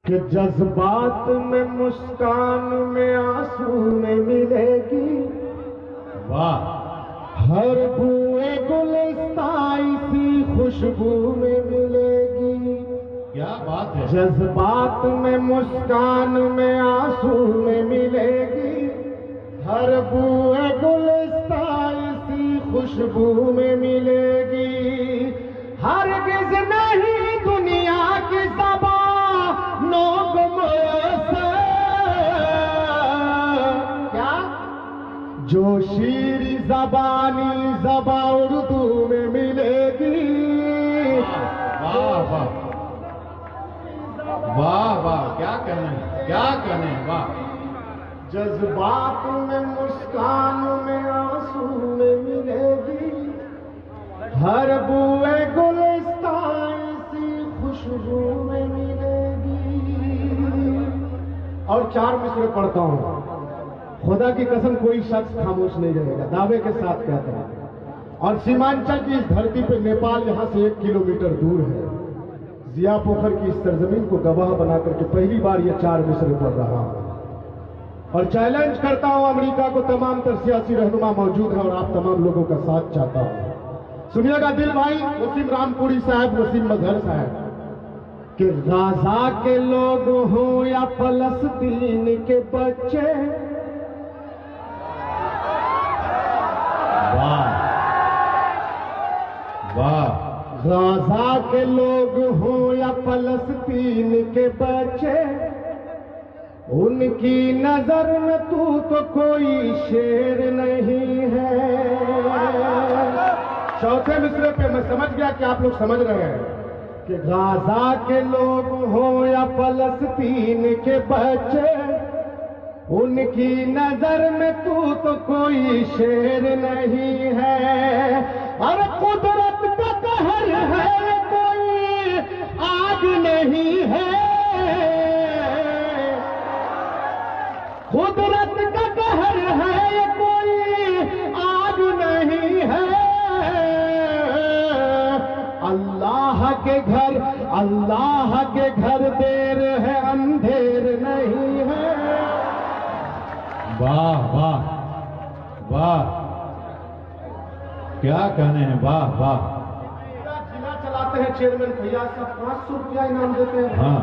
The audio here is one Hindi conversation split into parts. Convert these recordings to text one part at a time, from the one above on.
कि जज्बात में मुस्कान में आंसू में मिलेगी। वाह, हर बुए गुलिस्तान सी खुशबू में मिलेगी। क्या बात है। जज्बात में मुस्कान में आंसू में मिलेगी। हर बुए गुलिस्तान सी खुशबू में मिलेगी। हरगिज़ नहीं दुनिया की ज़बानों को मुयस्सर, क्या जो शीरी ज़बानी ज़बा उर्दू में मिलेगी। वाह वाह वाह वाह, क्या कहने, क्या कहने, वाह। जज्बात में मुस्कान में आंसू में मिलेगी। हर बुए गुलिस्तान सी खुशबू में मिलेगी। और 4 मिसरे पढ़ता हूं। खुदा की कसम कोई शख्स खामोश नहीं रहेगा, दावे के साथ कहता है। और सीमांचल की इस धरती पे नेपाल यहां से 1 किलोमीटर दूर है। जिया पोखर की इस सरजमीन को गवाह बनाकर के पहली बार ये 4 मिसरे पढ़ रहा हूं। और चैलेंज करता हूं अमेरिका को, तमाम तर सियासी रहनुमा मौजूद है और आप तमाम लोगों का साथ चाहता हूं। सुनिएगा दिल भाई, वसीम रामपुरी साहब, वसीम मजहर साहब, कि गाजा के लोग हों या फलस्तीन के बच्चे, वाह वाह, गाजा के लोग हों या फलस्तीन के बच्चे, उनकी नजर में तू तो कोई शेर नहीं है। चौथे मिसरे पे मैं समझ गया कि आप लोग समझ रहे हैं कि गाजा के लोग हों या फलस्तीन के बच्चे, उनकी नजर में तू तो कोई शेर नहीं है। और कुदरत का कहर है, कोई आग नहीं है। कुदरत का कहर है, कोई आग नहीं है। अल्लाह के घर देर है, अंधेर नहीं है। वाह वाह वाह, क्या कहने हैं, वाह वाह। जिला चलाते हैं चेयरमैन फैयाज साहब, 500 रुपया इनाम देते हैं। हाँ,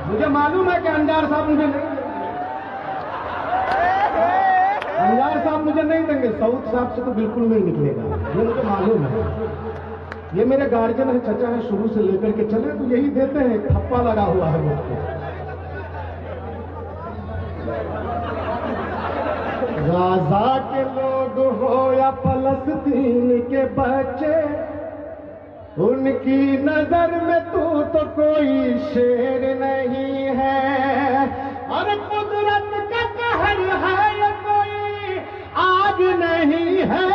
मुझे मालूम है कि अंजार साहब मुझे नहीं, अंजार साहब मुझे नहीं देंगे, साउथ साहब से तो बिल्कुल नहीं निकलेगा, ये मुझे मालूम है। ये मेरे गार्जियन है, चचा है, शुरू से लेकर के चले तो यही देते हैं, ठप्पा लगा हुआ है मुझको। गाजा के लोग हो या फलस्तीन के बच्चे, उनकी नजर में तू तो कोई शेर नहीं है। और कुदरत का कहर है, कोई आग नहीं है।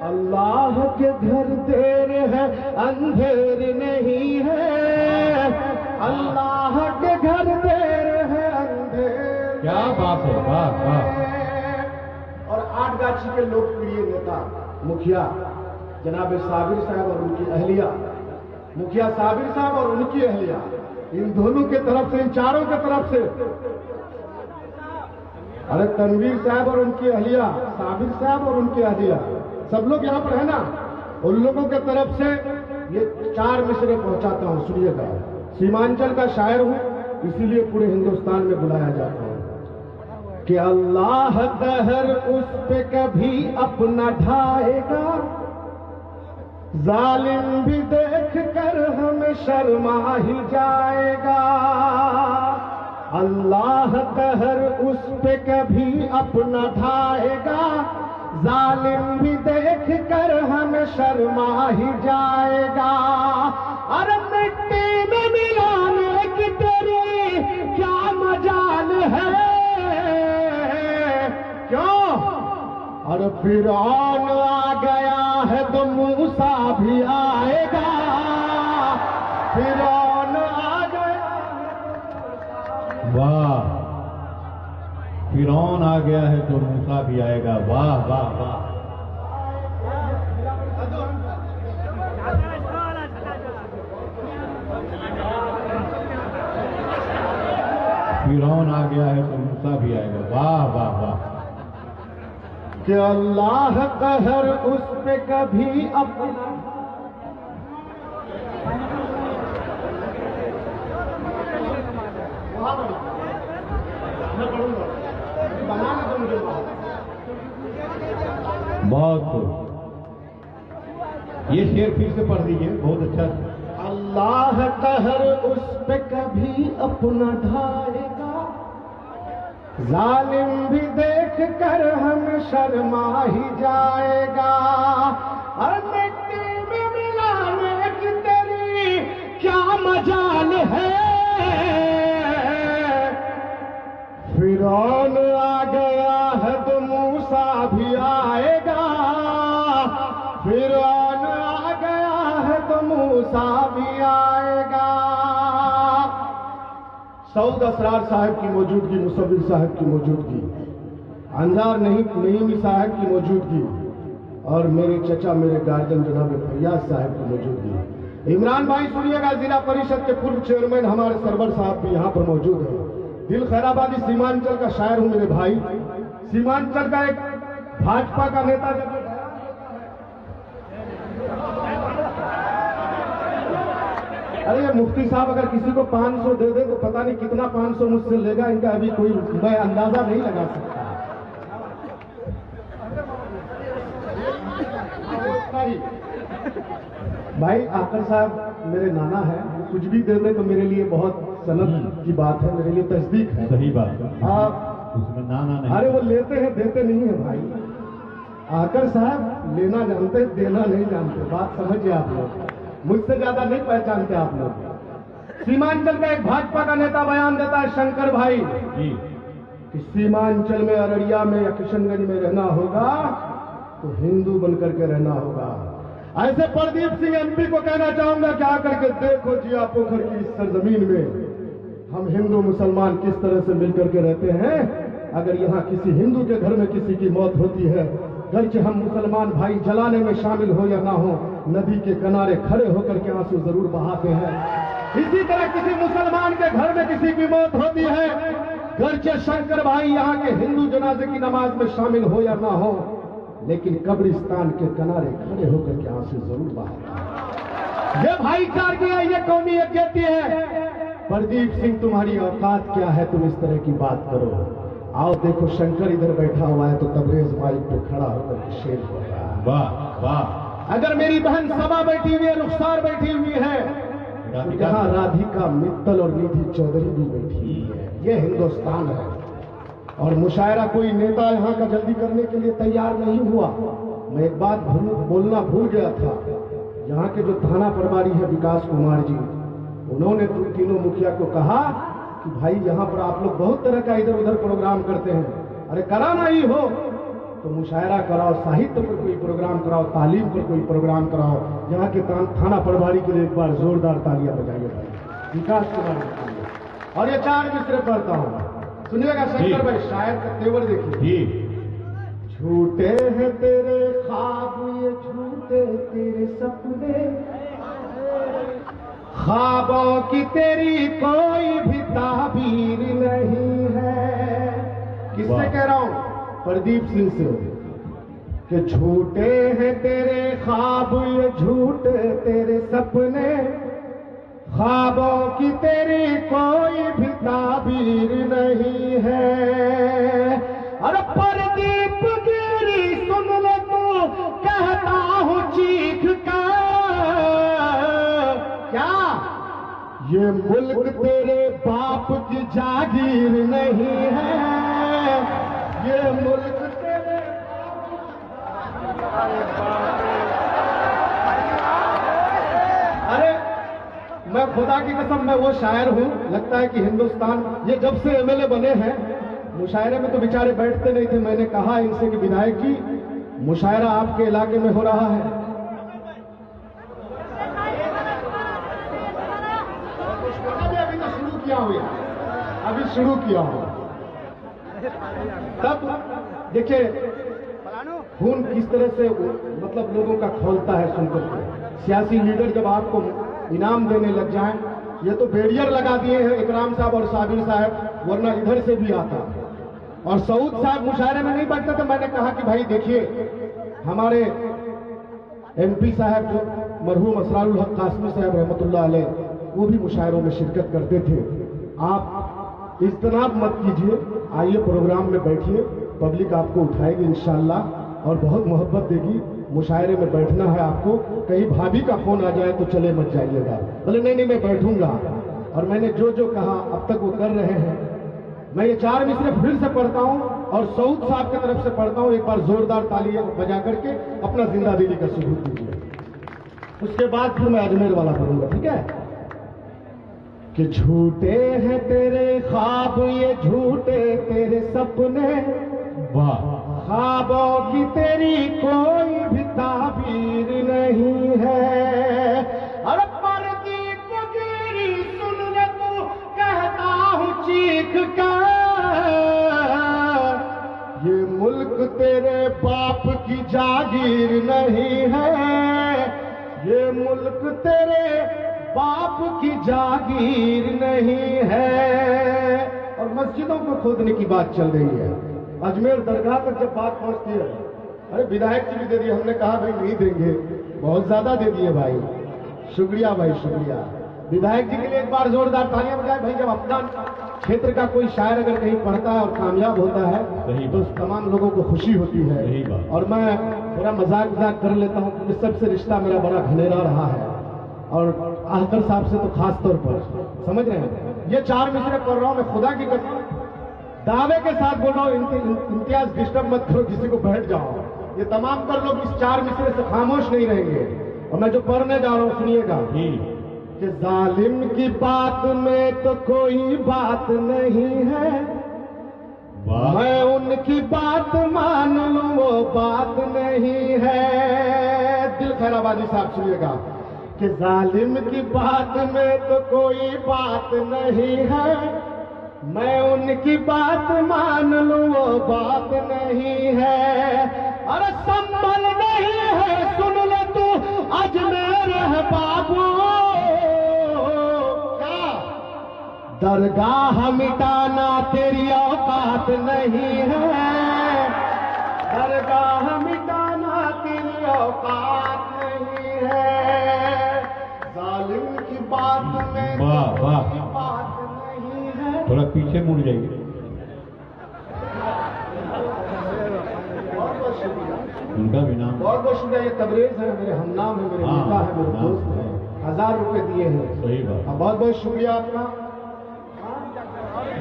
अल्लाह के घर देर है, अंधेर नहीं है। अल्लाह के घर देर है, अंधेर। क्या बात है, वाह वाह। और आठगाछी के लोकप्रिय नेता मुखिया जनाब साबिर साहब और उनकी अहलिया, मुखिया साबिर साहब और उनकी अहलिया, इन दोनों के तरफ से, इन चारों के तरफ से, अरे तनवीर साहब और उनकी अहलिया, साबिर साहब और उनकी अहलिया, सब लोग यहाँ पर है ना, उन लोगों के तरफ से ये 4 मिसरे पहुंचाता हूं। सुनिएगा, सीमांचल का शायर हूं, इसीलिए पूरे हिंदुस्तान में बुलाया जाता है कि अल्लाह कहर उस पे कभी अपना ढाएगा, जालिम भी देख कर हमें शर्मा ही जाएगा। अल्लाह कहर उस पे कभी अपना ढाएगा, जालिम भी देख कर हमें शर्मा ही जाएगा। अरे मिट्टी में मिलाने की तेरी क्या मजाल है, क्यों? और फिरौन आ गया है तो मूसा भी आएगा, फिरौन आ गया। वाह, फिरौन आ गया है तो मूसा भी आएगा। वाह वाह वाह, फिरौन आ गया है तो मूसा भी आएगा। वाह वाह वाह। कि अल्लाह कहर उस पे कभी अपना बहुत खूब। ये शेर फिर से पढ़ दीजिए, बहुत अच्छा। अल्लाह कहर उस पे कभी अपना ढाएगा, जालिम भी देख कर हम शर्मा ही जाएगा। और मिट्टी में मिलाने की तेरी क्या मजाल है, फिरौन आ गया है तो मूसा भी आएगा, फिरौन आ गया है तो मूसा भी आएगा। सऊद असरार साहब की मौजूदगी, मुसव्विर साहब की मौजूदगी, अंजार नईमी साहब की मौजूदगी और मेरे चचा मेरे गार्जियन जनाब फैयाज साहब की मौजूदगी। इमरान भाई सुनिएगा, जिला परिषद के पूर्व चेयरमैन हमारे सरवर साहब भी यहाँ पर मौजूद है। दिल खैराबादी सीमांचल का शायर हूँ मेरे भाई, सीमांचल का एक भाजपा का नेता। अरे ये मुफ्ती साहब अगर किसी को 500 दे दे तो पता नहीं कितना 500 मुझसे लेगा, इनका अभी कोई मैं अंदाजा नहीं लगा सकता। भाई आकर साहब मेरे नाना है, कुछ भी दे दे तो मेरे लिए बहुत सनद की बात है, मेरे लिए तस्दीक है। सही बात है। आप उसमें नाना नहीं। अरे वो लेते हैं देते नहीं है भाई। आकर साहब लेना जानते देना नहीं जानते, बात समझिए आप लोग, मुझसे ज्यादा नहीं पहचानते आप लोग। सीमांचल का एक भाजपा का नेता बयान देता है शंकर भाई जी कि सीमांचल में अररिया में या किशनगंज में रहना होगा तो हिंदू बनकर के रहना होगा। ऐसे प्रदीप सिंह एमपी को कहना चाहूंगा कि आकर के देखो जिया पोखर की इस सरजमीन में हम हिंदू मुसलमान किस तरह से मिलकर के रहते हैं। अगर यहाँ किसी हिंदू के घर में किसी की मौत होती है, गर्चे हम मुसलमान भाई जलाने में शामिल हो या ना हो, नदी के किनारे खड़े होकर के आंसू जरूर बहाते हैं। इसी तरह किसी मुसलमान के घर में किसी की मौत होती है, गर्चे शंकर भाई यहाँ के हिंदू जनाजे की नमाज में शामिल हो या ना हो, लेकिन कब्रिस्तान के किनारे खड़े होकर के आंसू जरूर बहाते हैं। ये भाईचारगी है, ये कौमी यज्ञती है। प्रदीप सिंह तुम्हारी औकात क्या है, तुम इस तरह की बात करो। आओ देखो शंकर इधर बैठा हुआ है तो तबरेज माइक पे खड़ा होकर के शेर बोल रहा है। वाह वाह। अगर मेरी बहन सभा बैठी हुई है, रुखसार बैठी हुई है, तो यहाँ राधिका मित्तल और निधि चौधरी भी बैठी हुई है। ये हिंदुस्तान है। और मुशायरा कोई नेता यहाँ का जल्दी करने के लिए तैयार नहीं हुआ। मैं एक बात बोलना भूल गया था। यहाँ के जो थाना प्रभारी है विकास कुमार जी, उन्होंने तीनों मुखिया को कहा कि भाई यहाँ पर आप लोग बहुत तरह का इधर उधर प्रोग्राम करते हैं, अरे कराना ही हो तो मुशायरा कराओ, साहित्य पर कोई प्रोग्राम कराओ, तालीम पर कोई प्रोग्राम कराओ। यहाँ के थाना प्रभारी के लिए एक बार जोरदार तालियां बजाइए भाई, विकास कुमार जी। और ये 4 मिसरे पढ़ता हूँ, सुनिएगा शंकर भाई, शायर का तेवर देखिए। झूठे हैं तेरे ख्वाब, ये झूठे तेरे सपने, ख्वाबों की तेरी कोई भी ताबीर नहीं है। किससे कह रहा हूं? प्रदीप सिंह से। कि झूठे हैं तेरे ख्वाब, ये झूठे तेरे सपने, ख्वाबों की तेरी कोई भी ताबीर नहीं है। अरे प्रदीप गिरी सुन ले तू, कहता हूं चीख कर, क्या ये मुल्क तेरे बाप की जागीर नहीं है, ये मुल्क तेरे अरे मैं खुदा की कसम मैं वो शायर हूं, लगता है कि हिंदुस्तान ये जब से एमएलए बने हैं, मुशायरे में तो बेचारे बैठते नहीं थे। मैंने कहा इनसे कि विधायक जी मुशायरा आपके इलाके में हो रहा है, अभी तो शुरू किया हुआ, अभी शुरू किया हुआ। तब देखिए खून किस तरह से मतलब लोगों का खोलता है सुनकर के। सियासी लीडर जब आपको इनाम देने लग जाएं ये तो बेरियर लगा दिए हैं इकराम साहब और साबिर साहब, वरना इधर से भी आता। और सऊद साहब मुशायरे में नहीं बैठते तो मैंने कहा कि भाई देखिए, हमारे एमपी साहब जो मरहूम असरारुल हक कासमी साहब रहमतुल्लाह अलैह, वो भी मुशायरों में शिरकत करते थे। आप इज्तनाब मत कीजिए, आइए प्रोग्राम में बैठिए, पब्लिक आपको उठाएगी इंशाअल्लाह और बहुत मोहब्बत देगी। मुशायरे में बैठना है आपको, कहीं भाभी का फोन आ जाए तो चले मत जाइएगा। बोले नहीं नहीं मैं बैठूंगा। और मैंने जो जो कहा अब तक वो कर रहे हैं। मैं ये 4 मिसरे फिर से पढ़ता हूं और सऊद साहब की तरफ से पढ़ता हूं। एक बार जोरदार तालियां बजा करके अपना जिंदा दिली का सबूत दीजिए। उसके बाद फिर मैं अजमेर वाला पढ़ूंगा, ठीक है? कि झूठे हैं तेरे ख्वाब, ये झूठे तेरे सपने, वाह ख्वाबों की तेरी कोई भी ताबीर नहीं है। अरे पर्दी फकीरी सुन ले तू, कहता हूँ चीख कर, ये मुल्क तेरे बाप की जागीर नहीं है, ये मुल्क तेरे बाप की जागीर नहीं है। और मस्जिदों को खोदने की बात चल रही है। अजमेर दरगाह तक जब बात पहुंचती है, अरे विधायक जी भी दे दिए, हमने कहा भाई नहीं देंगे, बहुत ज्यादा दे दिए भाई, शुक्रिया भाई शुक्रिया। विधायक जी के लिए एक बार जोरदार तालियां बजाएं भाई। जब अपना क्षेत्र का कोई शायर अगर कहीं पढ़ता है और कामयाब होता है तो तमाम लोगों को खुशी होती है। और मैं थोड़ा मजाक कर लेता हूँ क्योंकि सबसे रिश्ता मेरा बड़ा घनेरा रहा है, और आहतर साहब से तो खास तौर पर, समझ रहे हैं? ये 4 मिसरे पढ़ रहा हूं मैं, खुदा की कसम दावे के साथ बोल रहा हूं, इम्तियाज डिस्टर्ब मत करो, किसी को बैठ जाओ। ये तमाम कर लोग इस 4 मिसरे से खामोश नहीं रहेंगे। और मैं जो पढ़ने जा रहा हूं सुनिएगा कि जालिम की बात में तो कोई बात नहीं है, मैं उनकी बात मान लूं वो बात नहीं है। दिल खैराबादी साहब सुनिएगा कि जालिम की बात में तो कोई बात नहीं है, मैं उनकी बात मान लूं वो बात नहीं है। अरे संभल नहीं है सुन ले तू अजमेर है बाबू, क्या दरगाह मिटाना तेरी औकात नहीं है, दरगाह मिटाना तेरी औकात नहीं है। जालिम की बात में वाह वाह, बात नहीं है। थोड़ा पीछे मुड़ जाइए। उनका भी नाम बहुत बहुत शुक्रिया। ये तबरेज है, मेरे हमनाम है, मेरे नेता है, मेरे दोस्त है, 1000 रुपए दिए हैं। सही बात। बहुत बहुत शुक्रिया आपका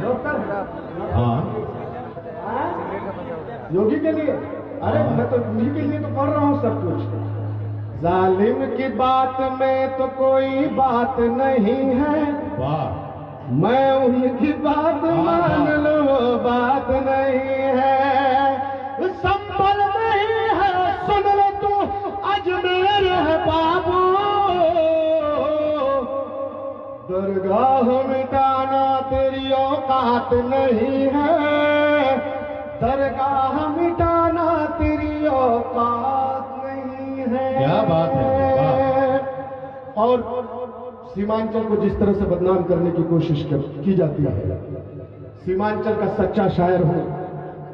डॉक्टर। हाँ योगी के लिए, अरे मैं तो उन्हीं के लिए तो पढ़ रहा हूँ सब कुछ। जालिम की बात में तो कोई बात नहीं है, वाह, मैं उनकी बात मान लूं वो बात नहीं है। संभल नहीं है सुन ले तू अजमेर है बाबू, दरगाह मिटाना तेरी औकात नहीं है, दरगाह मिटाना तेरी औकात नहीं है। क्या बात है। और सीमांचल को जिस तरह से बदनाम करने की कोशिश की जाती है, सीमांचल का सच्चा शायर हूं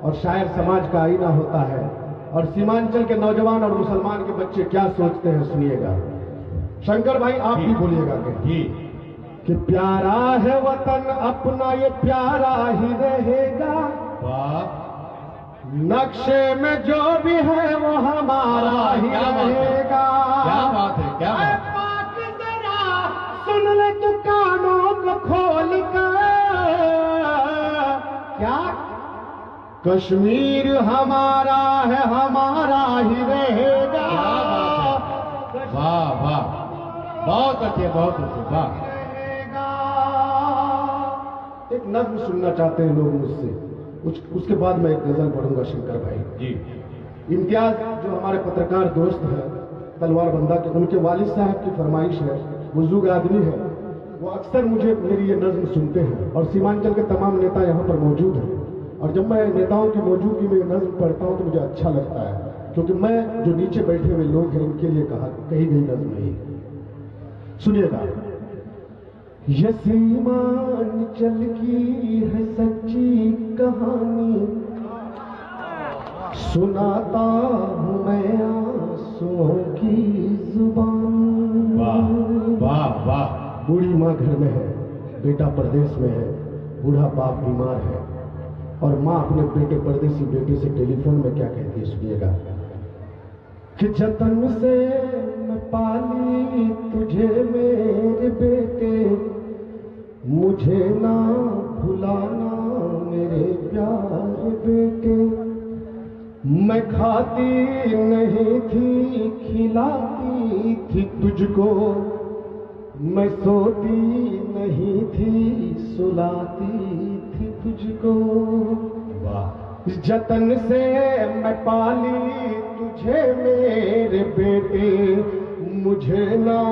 और शायर समाज का आईना होता है। और सीमांचल के नौजवान और मुसलमान के बच्चे क्या सोचते हैं सुनिएगा। शंकर भाई आप भी बोलिएगा कि प्यारा है वतन अपना ये प्यारा ही रहेगा, वाह, नक्शे में जो भी है वो हमारा ही रहेगा। क्या बात है, क्या बात है। सुन ले तू कानों को खोल कर, क्या कश्मीर हमारा है हमारा ही रहेगा। वाह वाह, बहुत अच्छे, बहुत अच्छे, वाह। एक नज्म सुनना चाहते हैं लोग मुझसे, उसके बाद मैं एक गजल पढ़ूंगा शंकर भाई जी। इम्तियाज जो हमारे पत्रकार दोस्त हैं तलवार बंदा के, उनके वालिद साहब की फरमाइश है, बुजुर्ग आदमी है, वो अक्सर मुझे मेरी ये नज्म सुनते हैं। और सीमांचल के तमाम नेता यहाँ पर मौजूद हैं, और जब मैं नेताओं की मौजूदगी में ये नज्म पढ़ता हूँ तो मुझे अच्छा लगता है, क्योंकि मैं जो नीचे बैठे हुए लोग हैं उनके लिए कही गई नज्म है। सुनिएगा ये सीमांचल की है सच्ची कहानी, सुनाता हूँ मैं आंसुओं की जुबान। वाह वाह वाह। बूढ़ी माँ घर में है, बेटा परदेश में है, बूढ़ा बाप बीमार है, और माँ अपने बेटे परदेसी बेटे से टेलीफोन में क्या कहती है, सुनिएगा। कि जतन से मैं पाली तुझे मेरे बेटे, मुझे ना भुलाना मेरे प्यारे बेटे। मैं खाती नहीं थी खिलाती थी तुझको, मैं सोती नहीं थी सुलाती थी तुझको। वाह। जतन से मैं पाली तुझे मेरे बेटे, मुझे ना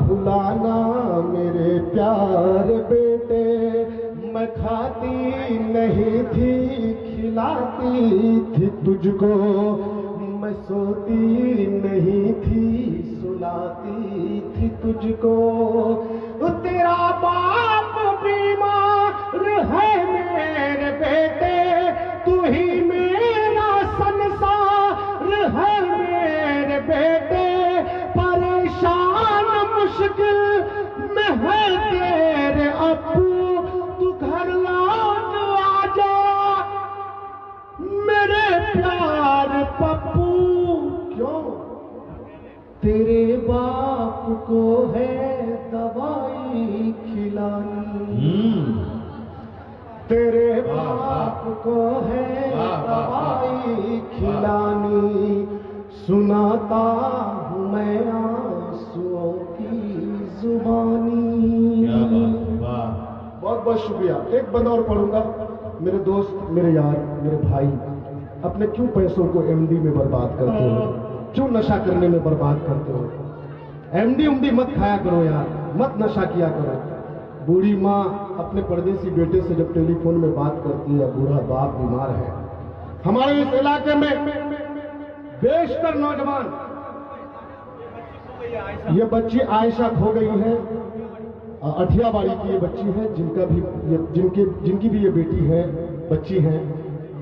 भुलाना मेरे प्यारे बेटे। मैं खाती नहीं थी खिलाती थी तुझको, मैं सोती नहीं थी सुलाती थी तुझको। तेरा बाप बीमार है मेरे बेटे, तू ही मेरा संसार है मेरे बेटे। परेशान मुश्किल में है तेरे अब्बू, तू घर लौट आजा मेरे प्यार पप्पू। क्यों? तेरे बाप को है दवाई खिलानी, तेरे बाप को है दवाई खिलानी, सुनाता हूँ मैं आंसुओं की जुबानी। बहुत बहुत शुक्रिया। एक बंद और पढ़ूंगा। मेरे दोस्त, मेरे यार, मेरे भाई, अपने क्यों पैसों को एमडी में बर्बाद करते हो? क्यों नशा करने में बर्बाद करते हो? एमडी उमडी मत खाया करो यार, मत नशा किया करो। बूढ़ी माँ अपने परदेसी बेटे से जब टेलीफोन में बात करती है, बूढ़ा बाप बीमार है। हमारे इस इलाके में बेशतर नौजवान, ये बच्ची आयशा खो गई है, अठियाबाड़ी की ये बच्ची है, जिनकी भी ये बेटी है, बच्ची है।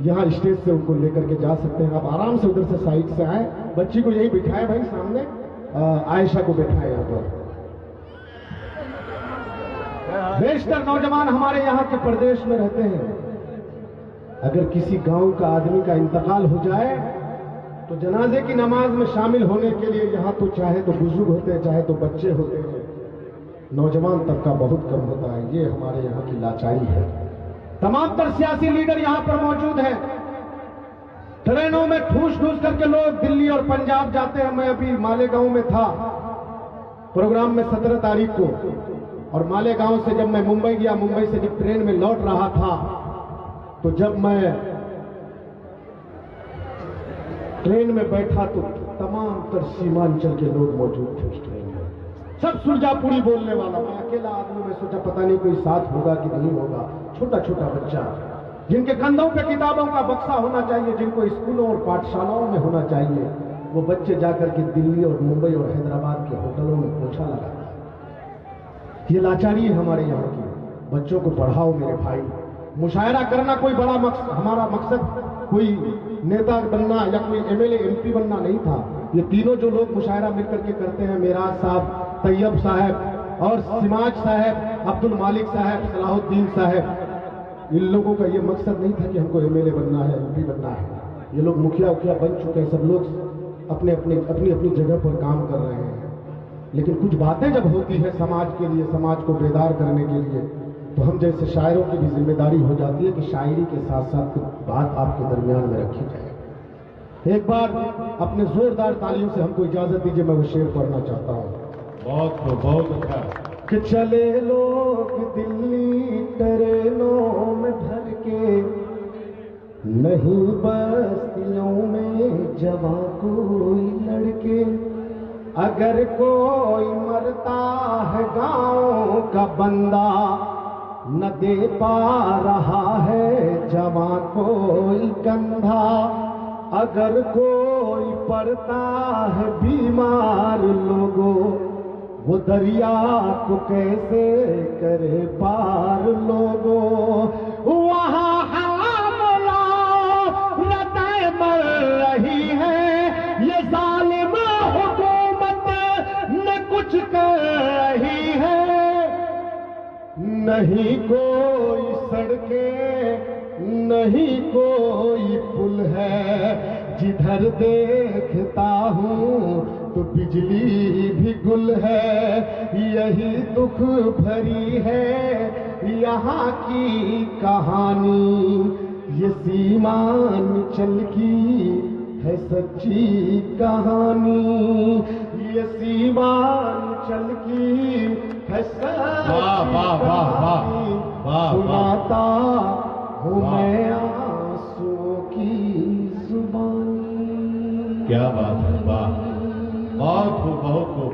यहाँ स्टेज से उनको लेकर के जा सकते हैं। आप आराम से उधर से साइड से आए, बच्ची को यही बिठाए भाई सामने, आयशा को बिठाए यहाँ पर। बेशतर नौजवान हमारे यहाँ के प्रदेश में रहते हैं। अगर किसी गांव का आदमी का इंतकाल हो जाए तो जनाजे की नमाज में शामिल होने के लिए यहाँ तो चाहे तो बुजुर्ग होते हैं, चाहे तो बच्चे होते हैं, नौजवान तबका बहुत कम होता है। ये हमारे यहाँ की लाचारी है। तमाम तर सियासी लीडर यहाँ पर मौजूद हैं। ट्रेनों में ठूस ठूस करके लोग दिल्ली और पंजाब जाते हैं। मैं अभी मालेगांव में था प्रोग्राम में 17 तारीख को, और मालेगांव से जब मैं मुंबई गया, मुंबई से जब ट्रेन में लौट रहा था, तो जब मैं ट्रेन में बैठा तो तमाम तर सीमांचल के लोग मौजूद थे उस ट्रेन में, सब सुरजापुरी बोलने वाला। मैं अकेला आदमी, मैं सोचा पता नहीं कोई साथ होगा कि नहीं होगा। छोटा छोटा बच्चा, जिनके कंधों पे किताबों का बक्सा होना चाहिए, जिनको स्कूलों और पाठशालाओं में होना चाहिए, वो बच्चे जाकर के दिल्ली और मुंबई और हैदराबाद के होटलों में पोछा लगाते। ये लाचारी है हमारे यहाँ की। बच्चों को पढ़ाओ मेरे भाई। मुशायरा करना कोई बड़ा मकसद, हमारा मकसद कोई नेता बनना या कोई एमएलए एमपी बनना नहीं था। ये तीनों जो लोग मुशायरा मिलकर के करते हैं, मेराज साहब, तैयब साहब और सिमाज साहब, अब्दुल मालिक साहब, सलाहुद्दीन साहब, इन लोगों का ये मकसद नहीं था कि हमको एमएलए बनना है, एमपी बनना है। ये लोग मुखिया उखिया बन चुके हैं। सब लोग अपनी अपनी जगह पर काम कर रहे हैं। लेकिन कुछ बातें जब होती है समाज के लिए, समाज को बेदार करने के लिए, तो हम जैसे शायरों की भी जिम्मेदारी हो जाती है कि शायरी के साथ साथ कुछ बात आपके दरमियान में रखी जाए। एक बार अपने जोरदार तालियों से हमको इजाजत दीजिए, मैं वो शेर पढ़ना चाहता हूँ। बहुत अच्छा। कि चले लोग दिल्ली ट्रेनों में भर के, नहीं बस्तियों में जवां कोई लड़के। अगर कोई मरता है गांव का बंदा, न दे पा रहा है जवां कोई कंधा। अगर कोई पड़ता है बीमार लोगों, वो दरिया को कैसे करे पार लोगों, वहाँ हमला रताए मर रही है, ये जालिम हुकूमत न कुछ कर रही है। नहीं कोई सड़कें, नहीं कोई पुल है, जिधर देखता हूँ तो बिजली भी गुल है। यही दुख भरी है यहाँ की कहानी, ये सीमांचल की है सच्ची कहानी, ये सीमांचल की है सच्ची कहानी। सुनाता हूँ मैं आंसुओं की जुबानी। क्या बात है, वाह, बहुत खूब, बहुत खूब।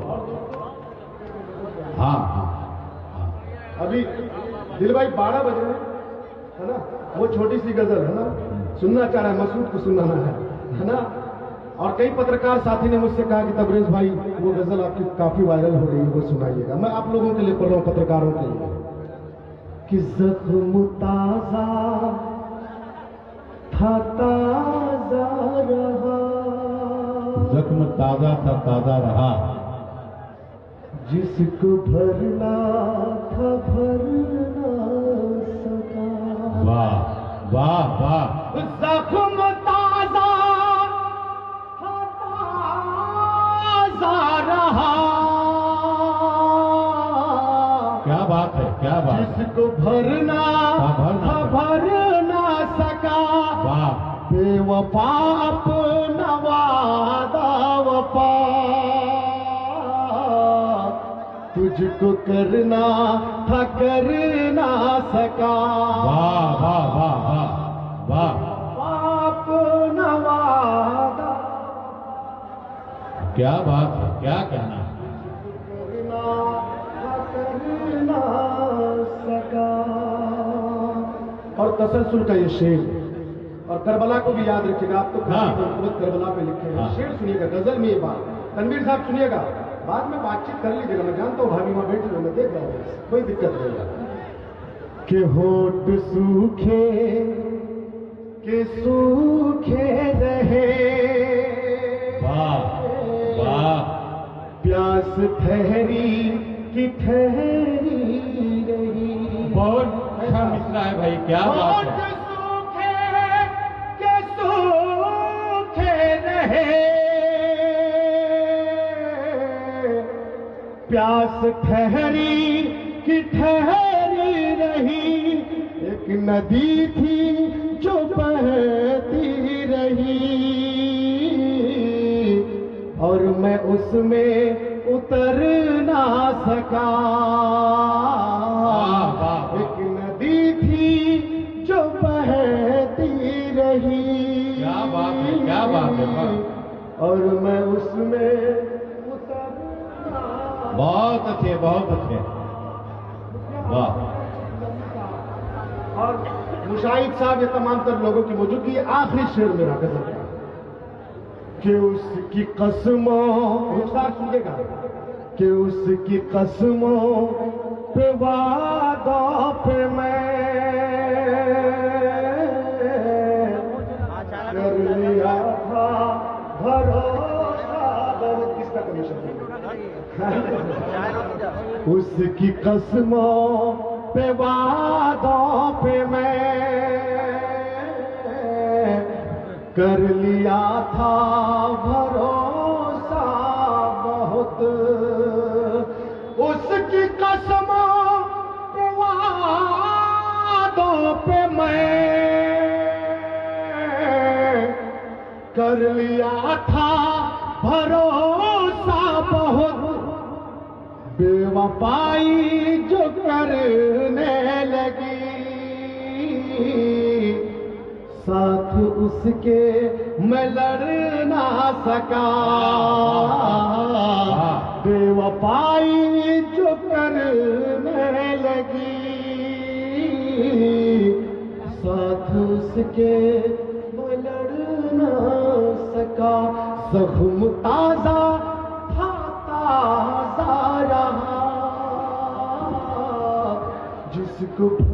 हाँ हाँ हाँ। अभी दिल भाई 12 बज रहे हैं, है ना, वो छोटी सी गजल है ना, सुनना चाह रहा है, मसूद को सुनाना है ना। और कई पत्रकार साथी ने मुझसे कहा कि तबरेज भाई वो गजल आपकी काफी वायरल हो रही है, वो सुनाइएगा। मैं आप लोगों के लिए पढ़ रहा हूँ, पत्रकारों के लिए, कि जख्म ताजा था ताजा रहा, जख्म ताजा था ताजा रहा, जिसको भरना था भर ना सका। वाह वाह वाह। जख्म ताजा था ताजा रहा, क्या बात है, क्या बात है। जिसको भरना था भर ना सका। वाह। बेवफा अपना वादा वफा तुझको करना था कर ना सका। वाह वाह वाह वाह वाह। अपना वादा क्या बात है, क्या कहना। करना था कर ना सका। और तसलसल का ये शेर, और करबला को भी याद रखिएगा, आप तो हाँ। करबला पे लिखे हैं। हाँ। शेर सुनिएगा, गजल में ये बात। तनवीर साहब सुनिएगा, बाद में बातचीत कर लीजिएगा, मैं जानता हूँ भाभी वहां बैठी हूँ, मैं देख रहा हूँ, कोई दिक्कत नहीं है। कि होठ सूखे के सूखे रहे, वाह वाह। प्यास ठहरी कि ठहरी रही। बहुत अच्छा मिसरा है भाई, क्या बात है। होठ सूखे के सूखे रहे, प्यास ठहरी कि ठहरी रही। एक नदी थी जो बहती रही, और मैं उसमें उतर ना सका। एक नदी थी जो बहती रही, क्या बात है, क्या बात है, और मैं उसमें बहुत अच्छे, बहुत अच्छे। वाह। और मुशाहिद साहब ये तमाम तर लोगों की मौजूदगी, ये आखिरी शेर मेरा गजल का, कि उसकी कसमों, रुखसार सुनिएगा, कि उसकी कसमों पे वादों पे मैं कर लिया था भरोसा। किसका कमीशन? उसकी कसमों पे वादों पे मैं कर लिया था भरोसा बहुत। उसकी कसमों पे वादों पे मैं कर लिया था भरोसा बहुत। बेवफाई जो करने लगी, साथ उसके मैं लड़ ना सका। बेवफाई जो करने लगी, साथ उसके मैं लड़ ना सका। जख्म ताजा था ताजा जिसको